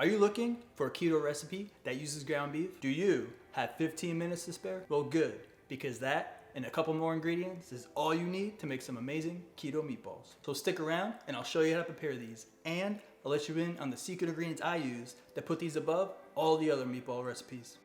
Are you looking for a keto recipe that uses ground beef? Do you have 15 minutes to spare? Well, good, because that and a couple more ingredients is all you need to make some amazing keto meatballs. So stick around and I'll show you how to prepare these, and I'll let you in on the secret ingredients I use that put these above all the other meatball recipes.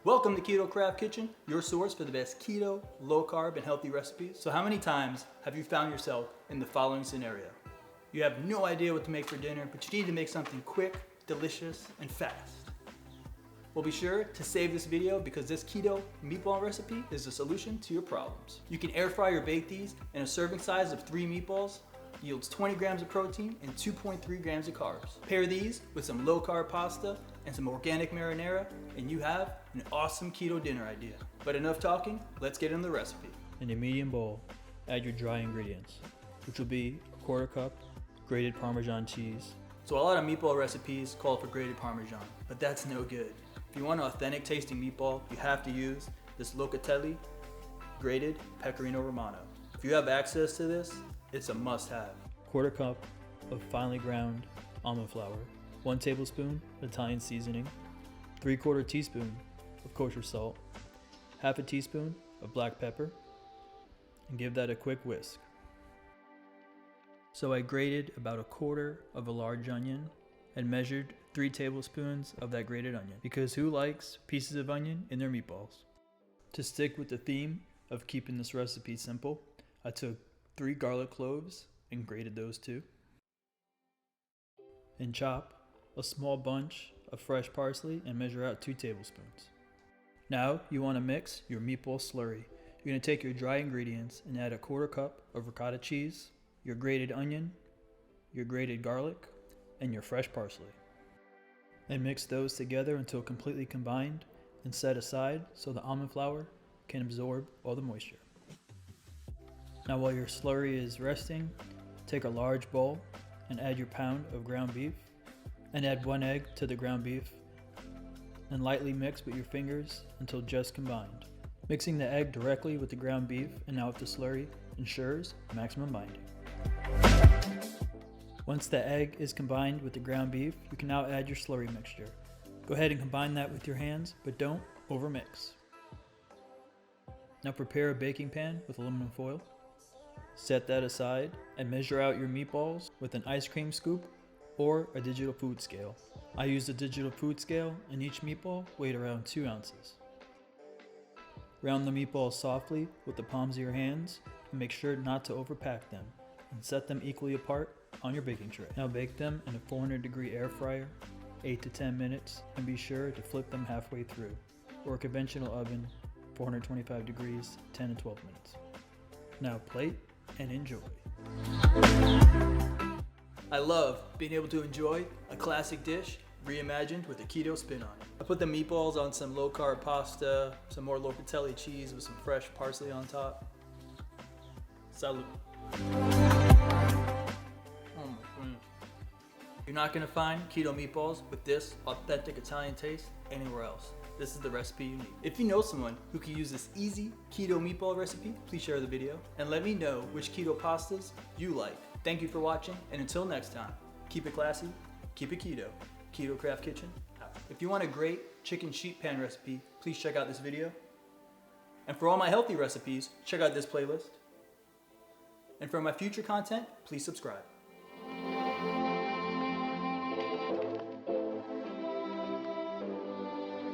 Welcome to Keto Craft Kitchen, your source for the best keto, low carb, and healthy recipes. So how many times have you found yourself in the following scenario? You have no idea what to make for dinner, but you need to make something quick, delicious, and fast. Well, be sure to save this video because this keto meatball recipe is the solution to your problems. You can air fry or bake these, and a serving size of 3 meatballs yields 20 grams of protein and 2.3 grams of carbs. Pair these with some low carb pasta and some organic marinara, and you have an awesome keto dinner idea. But enough talking, let's get into the recipe. In a medium bowl, add your dry ingredients, which will be a quarter cup grated Parmesan cheese. So a lot of meatball recipes call for grated Parmesan, but that's no good. If you want an authentic tasting meatball, you have to use this Locatelli grated Pecorino Romano. If you have access to this, it's a must-have. Quarter cup of finely ground almond flour, 1 tablespoon of Italian seasoning, 3/4 teaspoon of kosher salt, half a teaspoon of black pepper, and give that a quick whisk. So I grated about 1/4 of a large onion and measured 3 tablespoons of that grated onion, because who likes pieces of onion in their meatballs? To stick with the theme of keeping this recipe simple, I took 3 garlic cloves and grated those too. And chop a small bunch of fresh parsley and measure out 2 tablespoons. Now you want to mix your meatball slurry. You're going to take your dry ingredients and add a 1/4 cup of ricotta cheese, your grated onion, your grated garlic, and your fresh parsley. And mix those together until completely combined and set aside so the almond flour can absorb all the moisture. Now while your slurry is resting, take a large bowl and add your pound of ground beef, and add 1 egg to the ground beef, and lightly mix with your fingers until just combined. Mixing the egg directly with the ground beef and now with the slurry ensures maximum binding. Once the egg is combined with the ground beef, you can now add your slurry mixture. Go ahead and combine that with your hands, but don't overmix. Now prepare a baking pan with aluminum foil. Set that aside and measure out your meatballs with an ice cream scoop or a digital food scale. I used a digital food scale and each meatball weighed around 2 ounces. Round the meatballs softly with the palms of your hands and make sure not to overpack them, and set them equally apart on your baking tray. Now bake them in a 400-degree air fryer 8 to 10 minutes, and be sure to flip them halfway through, or a conventional oven 425 degrees 10 to 12 minutes. Now plate and enjoy. I love being able to enjoy a classic dish reimagined with a keto spin on it. I put the meatballs on some low carb pasta, some more Locatelli cheese with some fresh parsley on top. Salud. Oh my goodness. You're not gonna find keto meatballs with this authentic Italian taste anywhere else. This is the recipe you need. If you know someone who could use this easy keto meatball recipe, please share the video and let me know which keto pastas you like. Thank you for watching, and until next time, keep it classy, keep it keto. Keto Craft Kitchen out. If you want a great chicken sheet pan recipe, please check out this video. And for all my healthy recipes, check out this playlist. And for my future content, please subscribe.